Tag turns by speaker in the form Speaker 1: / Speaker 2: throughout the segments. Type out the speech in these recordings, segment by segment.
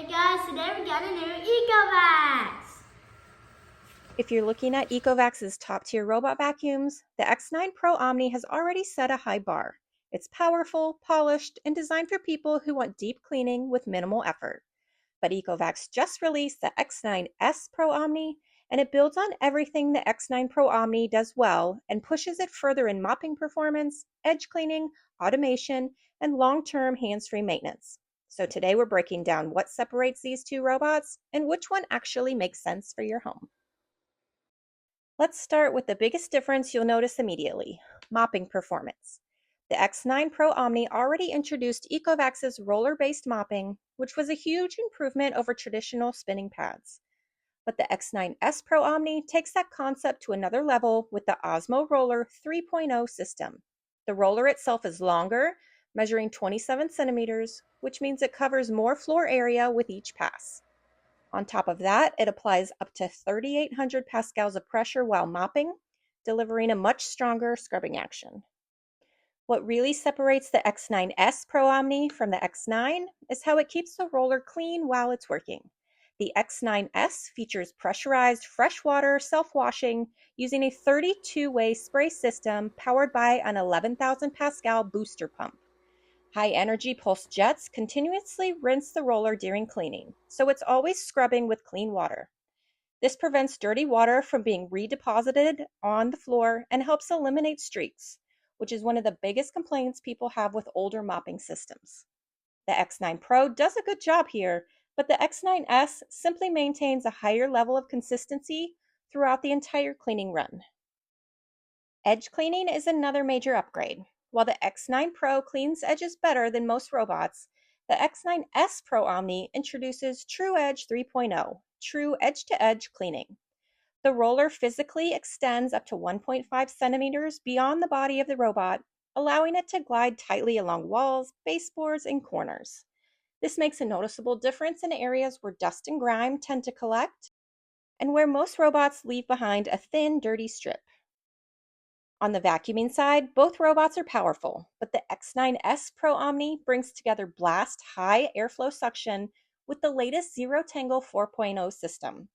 Speaker 1: Hey guys, today we got a new Ecovacs!
Speaker 2: If you're looking at Ecovacs' top-tier robot vacuums, the X9 Pro Omni has already set a high bar. It's powerful, polished, and designed for people who want deep cleaning with minimal effort. But Ecovacs just released the X9S Pro Omni, and it builds on everything the X9 Pro Omni does well and pushes it further in mopping performance, edge cleaning, automation, and long-term hands-free maintenance. So today we're breaking down what separates these two robots and which one actually makes sense for your home. Let's start with the biggest difference you'll notice immediately: mopping performance. The X9 Pro Omni already introduced Ecovacs' roller-based mopping, which was a huge improvement over traditional spinning pads. But the X9S Pro Omni takes that concept to another level with the Osmo Roller 3.0 system. The roller itself is longer, measuring 27 centimeters, which means it covers more floor area with each pass. On top of that, it applies up to 3,800 pascals of pressure while mopping, delivering a much stronger scrubbing action. What really separates the X9S Pro Omni from the X9 is how it keeps the roller clean while it's working. The X9S features pressurized freshwater self-washing using a 32-way spray system powered by an 11,000 pascal booster pump. High-energy pulse jets continuously rinse the roller during cleaning, so it's always scrubbing with clean water. This prevents dirty water from being redeposited on the floor and helps eliminate streaks, which is one of the biggest complaints people have with older mopping systems. The X9 Pro does a good job here, but the X9S simply maintains a higher level of consistency throughout the entire cleaning run. Edge cleaning is another major upgrade. While the X9 Pro cleans edges better than most robots, the X9S Pro Omni introduces True Edge 3.0, true edge-to-edge cleaning. The roller physically extends up to 1.5 centimeters beyond the body of the robot, allowing it to glide tightly along walls, baseboards, and corners. This makes a noticeable difference in areas where dust and grime tend to collect and where most robots leave behind a thin, dirty strip. On the vacuuming side, both robots are powerful, but the X9S Pro Omni brings together blast high airflow suction with the latest Zero Tangle 4.0 system.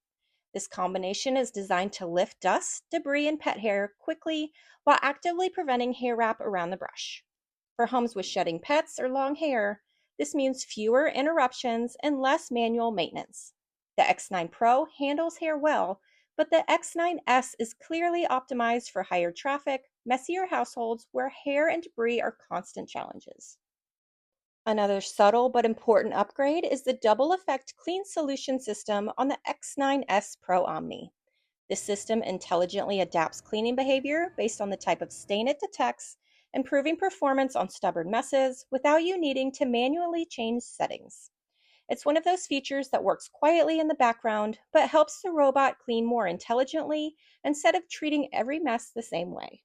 Speaker 2: This combination is designed to lift dust, debris, and pet hair quickly while actively preventing hair wrap around the brush. For homes with shedding pets or long hair, this means fewer interruptions and less manual maintenance. The X9 Pro handles hair well, but the X9S is clearly optimized for higher traffic, messier households where hair and debris are constant challenges. Another subtle but important upgrade is the double effect clean solution system on the X9S Pro Omni. This system intelligently adapts cleaning behavior based on the type of stain it detects, improving performance on stubborn messes without you needing to manually change settings. It's one of those features that works quietly in the background, but helps the robot clean more intelligently instead of treating every mess the same way.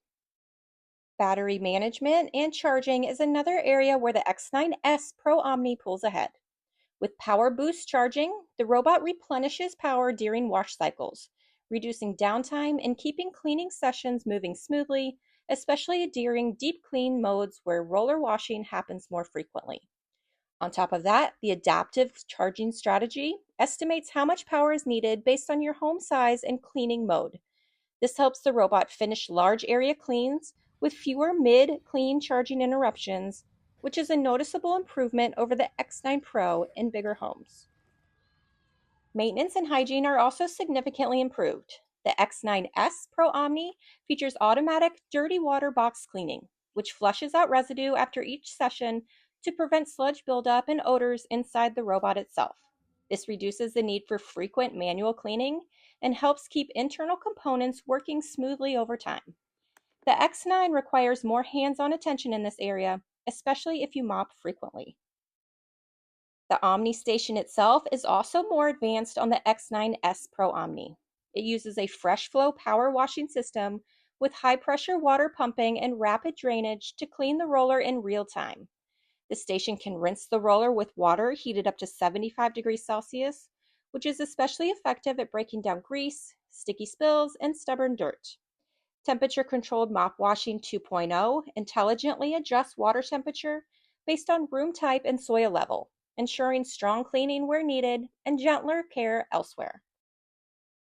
Speaker 2: Battery management and charging is another area where the X9S Pro Omni pulls ahead. With Power Boost charging, the robot replenishes power during wash cycles, reducing downtime and keeping cleaning sessions moving smoothly, especially during deep clean modes where roller washing happens more frequently. On top of that, the adaptive charging strategy estimates how much power is needed based on your home size and cleaning mode. This helps the robot finish large area cleans with fewer mid-clean charging interruptions, which is a noticeable improvement over the X9 Pro in bigger homes. Maintenance and hygiene are also significantly improved. The X9S Pro Omni features automatic dirty water box cleaning, which flushes out residue after each session to prevent sludge buildup and odors inside the robot itself. This reduces the need for frequent manual cleaning and helps keep internal components working smoothly over time. The X9 requires more hands-on attention in this area, especially if you mop frequently. The Omni Station itself is also more advanced on the X9S Pro Omni. It uses a fresh flow power washing system with high pressure water pumping and rapid drainage to clean the roller in real time. The station can rinse the roller with water heated up to 75 degrees Celsius, which is especially effective at breaking down grease, sticky spills, and stubborn dirt. Temperature-controlled mop washing 2.0 intelligently adjusts water temperature based on room type and soil level, ensuring strong cleaning where needed and gentler care elsewhere.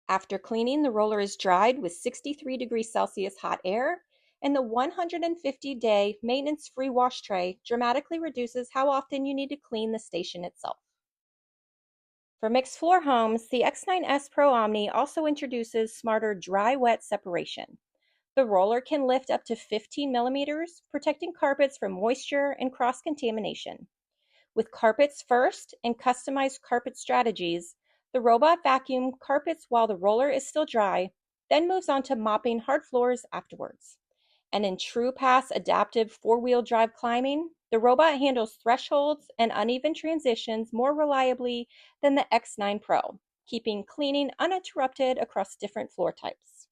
Speaker 2: After cleaning, the roller is dried with 63 degrees Celsius hot air, and the 150-day maintenance-free wash tray dramatically reduces how often you need to clean the station itself. For mixed floor homes, the X9S Pro Omni also introduces smarter dry-wet separation. The roller can lift up to 15 millimeters, protecting carpets from moisture and cross-contamination. With carpets first and customized carpet strategies, the robot vacuum carpets while the roller is still dry, then moves on to mopping hard floors afterwards. And in true pass adaptive four-wheel drive climbing, the robot handles thresholds and uneven transitions more reliably than the X9 Pro, keeping cleaning uninterrupted across different floor types.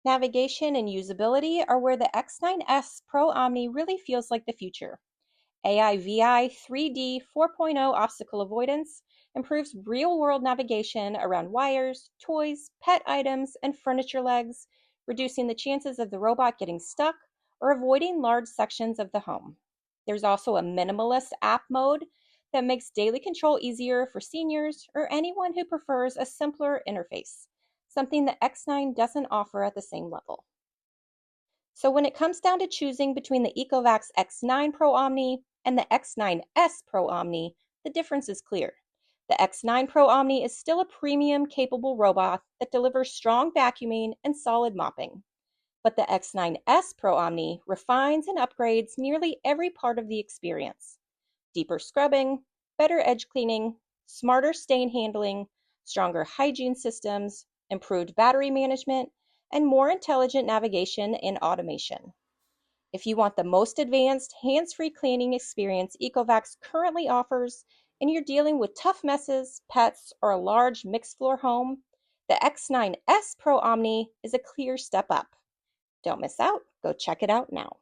Speaker 2: Navigation and usability are where the X9S Pro Omni really feels like the future. AI-VI 3D 4.0 obstacle avoidance improves real-world navigation around wires, toys, pet items, and furniture legs, reducing the chances of the robot getting stuck or avoiding large sections of the home. There's also a minimalist app mode that makes daily control easier for seniors or anyone who prefers a simpler interface, something the X9 doesn't offer at the same level. So when it comes down to choosing between the Ecovacs X9 Pro Omni and the X9S Pro Omni, the difference is clear. The X9 Pro Omni is still a premium capable robot that delivers strong vacuuming and solid mopping. But the X9S Pro Omni refines and upgrades nearly every part of the experience. Deeper scrubbing, better edge cleaning, smarter stain handling, stronger hygiene systems, improved battery management, and more intelligent navigation and automation. If you want the most advanced, hands-free cleaning experience Ecovacs currently offers, and you're dealing with tough messes, pets, or a large mixed-floor home, the X9S Pro Omni is a clear step up. Don't miss out. Go check it out now.